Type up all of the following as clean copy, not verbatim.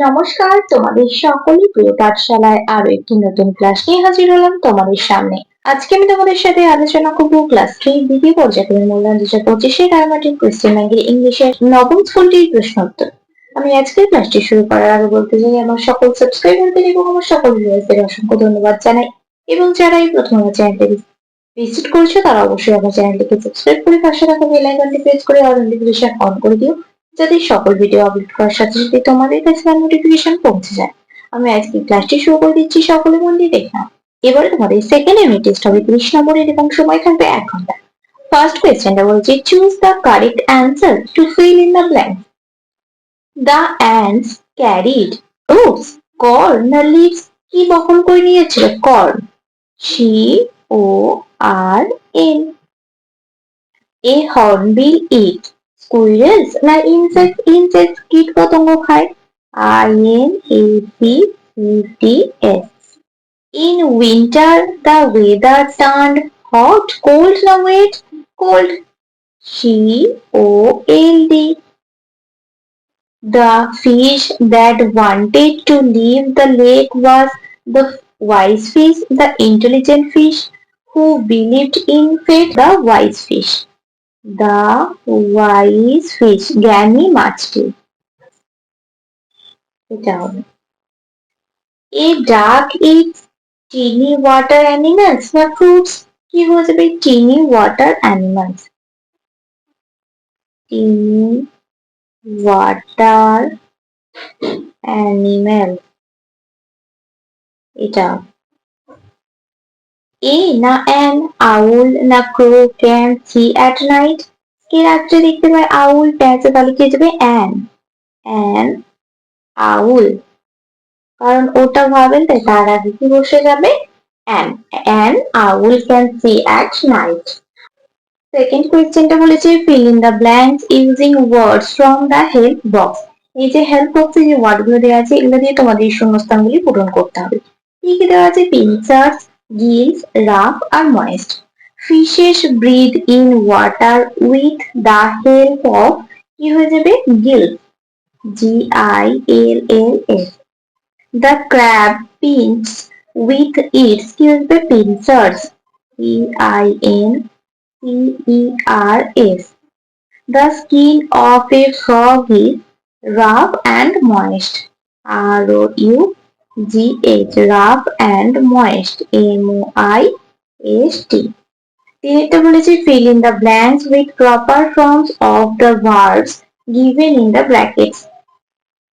নমস্কার, তোমাদের সকলের প্রিয় পাঠশালায় আরো একটি নতুন ক্লাস নিয়ে হাজির হলাম তোমাদের সামনে। আজকে আমি তোমাদের সাথে আলোচনা করব ক্লাস 3 দ্বিতীয় পর্যায়ের মূল্যায়ন 2025 রায়মার্টিন কোয়েশ্চেন ব্যাংকের ইংলিশের নবম স্কুলটির প্রশ্নোত্তর। আমি আজকের ক্লাসটি শুরু করার আগে বলতে চাই আমার সকল সাবস্ক্রাইবারদের এবং আমার সকল ভিউয়ারদের অসংখ্য ধন্যবাদ জানাই, এবং যারা এই প্রথম আমার চ্যানেলটি ভিজিট করেছো তারা অবশ্যই আমার চ্যানেলটিকে সাবস্ক্রাইব করে পাশে থাকা বেল আইকনটি প্রেস করে অল নোটিফিকেশন অন করে দিও, যাতে সকল ভিডিও আপলোড করার সাথে সাথে তোমাদের কাছে নোটিফিকেশন পৌঁছে যায়। আমি আজকে ক্লাসটি শুরু করে দিচ্ছি, সকলে মন দিয়ে দেখলাম। এবারে তোমাদের সেকেন্ড ইউনিট টেস্ট হবে 30 নম্বরের এবং সময় থাকবে 1 ঘন্টা। ফার্স্ট কোয়েশ্চেনটা বলছে choose the correct answer to fill in the blank. The ants carried roots, corn না লিভস কি বহন করে নিয়েছিল? Corn. CORN. A hornbill eat squirrels না insects? Insects কীট পতঙ্গ খায়। INSECTS. In winter the weather turned hot, cold না wet? Cold. COLD. The fish that wanted to leave the lake was the wise fish, the intelligent fish who believed in fate, the wise fish. The wise fish, জ্ঞানী মাছটি। এটা হবে। A duck eats teeny water animals না fruits? কি হয়ে যাবে? teeny water animals. teeny water animal, এটা। A না an, owl না crow can see at night? কে রাত্রে দেখতে পায়? owl প্যাঁচা, তাহলে কি হয়ে যাবে? an owl, কারণ ওটা ভাবেন তাই তার আগে কি বসে যাবে? an owl can see at night. Second কোয়েশ্চেনটা বলেছে fill in the blanks using words from the help box. এই যে হেল্প বক্সে যে ওয়ার্ডগুলো দেওয়া আছে এগুলো দিয়ে তোমাদের শূন্যস্থানগুলি পূরণ করতে হবে। কি কি দেওয়া আছে? pincers, gills, rough R moist. Fishes breathe in water with the help of, কি হয়ে যাবে? gills, GILLS. The crab pinches with its, কি হয়ে pincers, PINCERS. The skin of a frog is rough and moist, ROUGH, rough and moist, MOIST. এটা বলেছে fill in the blanks with proper forms of the verbs given in the brackets.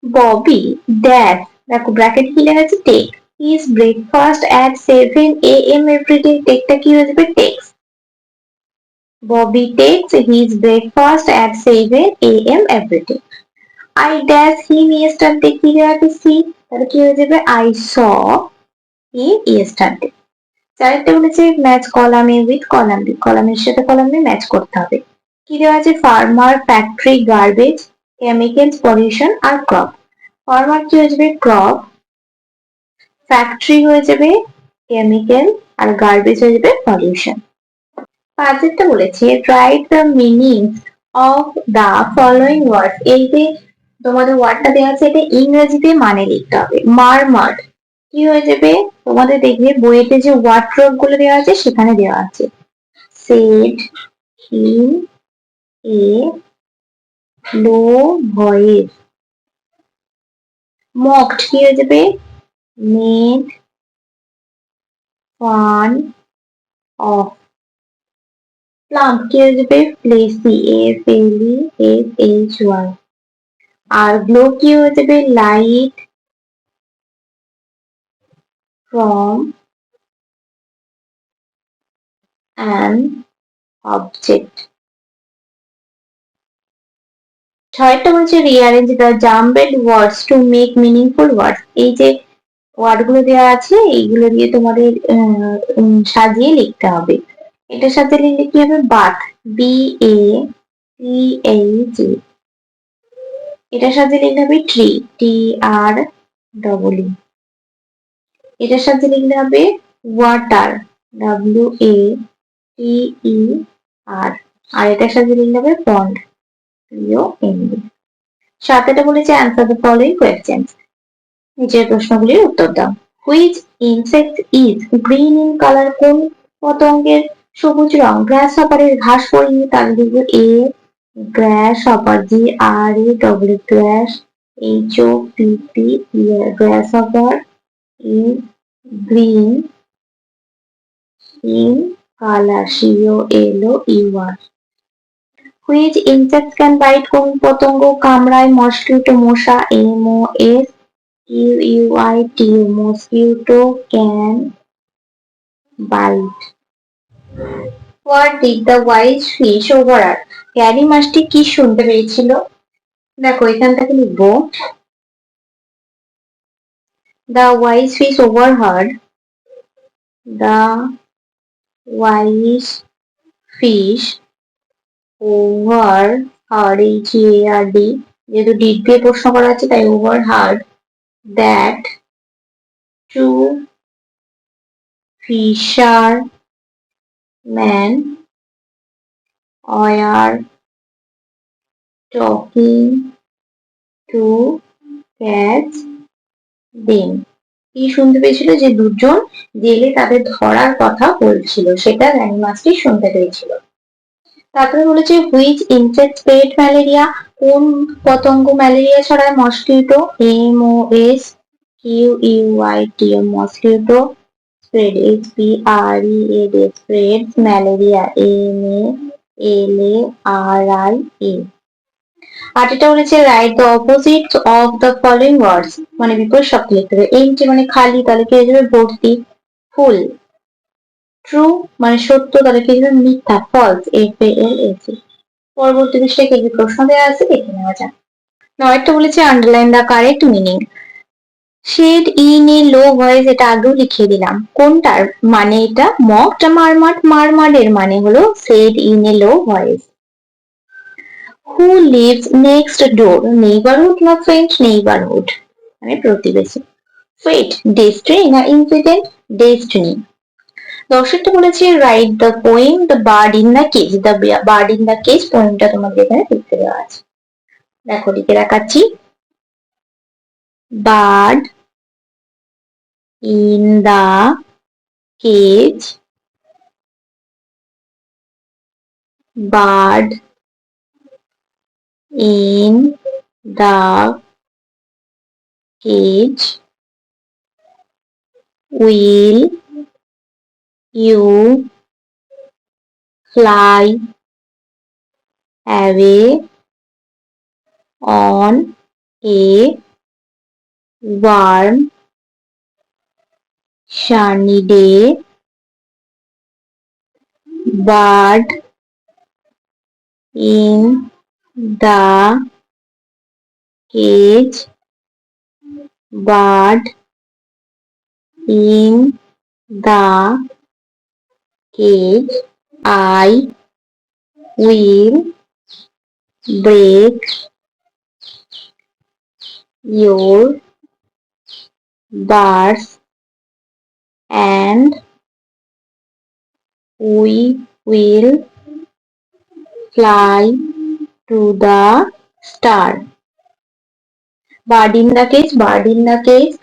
Bobby dash, দেখো bracket কি লেখা আছে? take his breakfast at 7 AM every day. টেকটা কি হয়ে যাবে? takes. Bobby takes his breakfast at 7 AM every day. I dash him yesterday, কি লেখা আছে? see, তাহলে কি হয়ে যাবে? I saw him yesterday. চারটা বলেছে match column A with column B, কলামের সাথে কলাম বি ম্যাচ করতে হবে। কি দেওয়া আছে? Farmer, factory, garbage, chemicals, pollution আর ক্রপ। ফার্মার কি হয়ে যাবে? ক্রপ, ফ্যাক্টরি হয়ে যাবে কেমিক্যাল, আর গার্বেজ হয়ে যাবে পলিউশন। পাঁচেরটা বলেছে write the meaning of the following word. এই যে তোমাদের ওয়ার্ডটা দেওয়া আছে এটা ইংরেজিতে মানে লিখতে হবে। মারমাড কি হয়ে যাবে? তোমাদের দেখবে বইয়েতে যে ওয়ার্ড গুলো দেওয়া আছে সেখানে দেওয়া আছে said in a low voice. mocked কি হয়ে যাবে? made fun of. plump কি হয়ে যাবে? flaky, FLESHY. আর glow কি হয়ে যাবে? light from an object. ছয়টা বলছে rearrange the jumbled words to make meaningful words. এই যে ওয়ার্ড গুলো দেওয়া আছে এইগুলো দিয়ে তোমাদের সাজিয়ে লিখতে হবে। এটার সাথে লিখলে কি হবে? Bath, BATH. এটার সাথে লিখলে হবে ট্রি, TREE. এটার সাথে লিখলে হবে ওয়াটার, WATER. আর এটার সাথে লিখলে হবে পন্ড, POND। সাথেটা বলেছে answer the following questions. নিচের প্রশ্নগুলির উত্তর দাও। Which insect is green in colour? কোন পতঙ্গের সবুজ রং? গ্রাস হপারের ঘাস পরিনি, তাহলে লিখবো a grasshopper, GRAW grass, HOPP grasshopper, is green in color, COLOUR. Which insect can bite? কোন পতঙ্গ কামড়ায়? মসকিউটো মশা, MOSQUIT mosquito can bite. What did the wise fish overheard? Carry মাছটি কি শুনতে পেয়েছিল? দেখো এখান থেকে লিখবো the wise fish overheard. The wise fish overheard, HEARD, যেহেতু ডিড দিয়ে প্রশ্ন করা আছে তাই overheard, that two fishermen were talking to catch them. কি শুনতে পেয়েছিল? যে দুজন জেলে তাদের ধরার কথা বলছিল, সেটা রানী মাছটি শুনতে পেয়েছিল। তারপরে বলেছে হুইচ ইনসেক্ট স্প্রেড ম্যালেরিয়া? কোন পতঙ্গ ম্যালেরিয়া ছড়ায়? Mosquito, MOSQUIT mosquito. Spread, SPREAD spread, malaria MALARIA। আর এটা বলেছে write the opposite of the following ওয়ার্ডস, মানে বিপরীত শব্দ লিখতে হবে। এমটি মানে খালি, তাহলে কি হয়ে যাবে? ভর্তি। ফুল, ট্রু মানে সত্য, তাহলে কি হবে? মিথ্যা, ফলস, FALS। পরবর্তী পৃষ্ঠায় কি কি প্রশ্ন দেওয়া আছে দেখে নেওয়া যাক। নয়টা বলেছে underline the correct meaning. Said in a low voice, এটা আগেও লিখিয়ে দিলাম। কোনটার মানে? এটা মকড মারমাড, মারমাডের মানে হলো said in a low voice. Who lives next door? Neighbourhood না ফ্রেন্ড? নেইবারহুড মানে প্রতিবেশী। ফেট, ডেস্টিনি না ইনসিডেন্ট? ডেস্টিনি। দর্শকটা বলেছে write the poem the bird in the cage. The bird in the cage পোয়েমটা তোমাদের এখানে লিখতে দেওয়া আছে। দেখো লিখে দেখাচ্ছি। Bird in the cage, bird in the cage will you fly away on a warm sunny day? Bird in the cage, bird in the cage, I will break your bars and we will fly to the star. Bird in the cage, bird in the cage,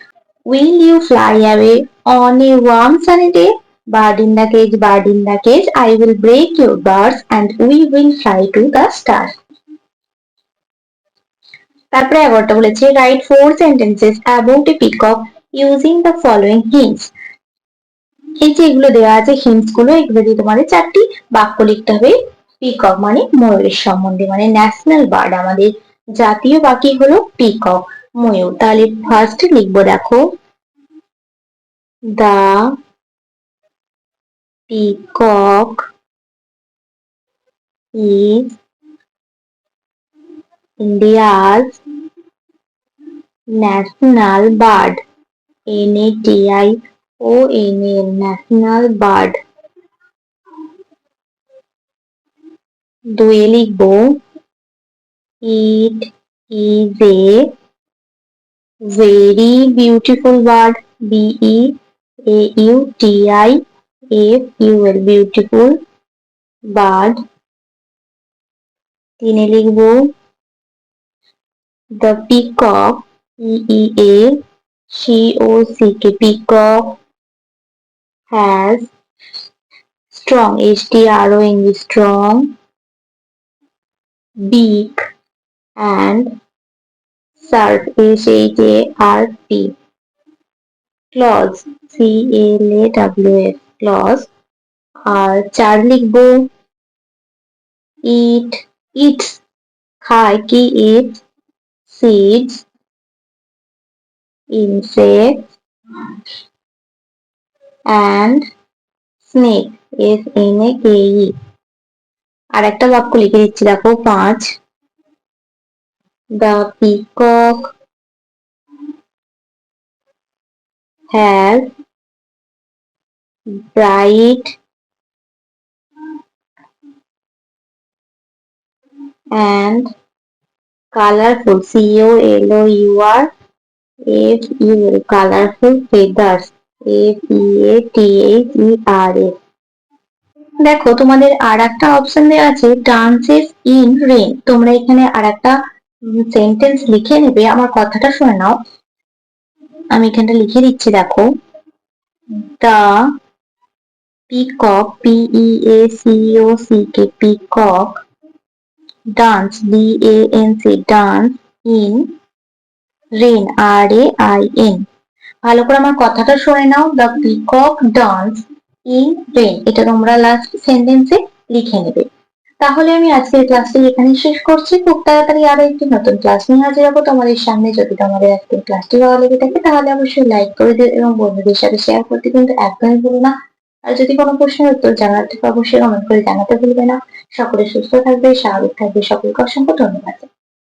will you fly away on a warm sunny day? Bird in the cage, bird in the cage, I will break your bars and we will fly to the star. তারপরে 11টা বলেছে right 4 sentences about a peacock using the following hints. এই যে এগুলো দেওয়া আছে hints গুলো, এগুলো দিয়ে তোমাদের 4টি বাক্য লিখতে হবে পিকক মানে ময়ূরের সম্বন্ধে, মানে ন্যাশনাল বার্ড, আমাদের জাতীয় পাখি হলো পিকক, ময়ূর। তাহলে ফার্স্ট লিখবো, দেখো দা peacock is India's national bird, NATIONAL national bird। দুয়ে লিখবো it is a very beautiful bird, BEAUTIFUL beautiful bird। তিনে লিখবো the peacock, C-O-C-K, peacock, has strong, S-T-R-O-N-G, strong beak and sharp, S-H-A-R-P, claws, C-L-A-W-S, claws, আর চার লিখবো eats, খায় কি, eats seeds, insects and snake, S-N-A-K-E। আর একটা বাক্য লিখে দিচ্ছি, দেখো 5, the peacock has bright and colorful, C-O-L-O-U-R-F-U-L, colorful feathers, F-E-A-T-H-E-R-S। দেখো তোমাদের আর একটা অপশন দেওয়া আছে ডান্সেস ইন রেন। তোমরা এখানে আর একটা সেন্টেন্স লিখে নেবে, আমার কথাটা শুনে নাও। আমি এখানটা লিখে দিচ্ছি, দেখো দা peacock, P-E-A-C-O-C-K, peacock dance, D-A-N-C, dance in rain, R-A-I-N। ভালো করে আমার কথাটা শুনে নাও, the peacock dance in rain, এটা তোমরা লাস্ট সেন্টেন্সে লিখে নেবে। তাহলে আমি আজকের ক্লাসটি এখানে শেষ করছি। খুব তাড়াতাড়ি আরো একটি নতুন ক্লাস নিয়ে হাজির হবো তোমাদের সামনে। যদি তোমাদের আজকের ক্লাসটি ভালো লেগে থাকে তাহলে অবশ্যই লাইক করে দিও এবং বন্ধুদের সাথে শেয়ার করতে কিন্তু একদমই ভুলো না। আর যদি কোনো প্রশ্নের উত্তর জানার থাকে অবশ্যই কমেন্ট করে জানাতে ভুলবে না। সকলে সুস্থ থাকবে, স্বাভাবিক থাকবে। সকলকে অসংখ্য ধন্যবাদ।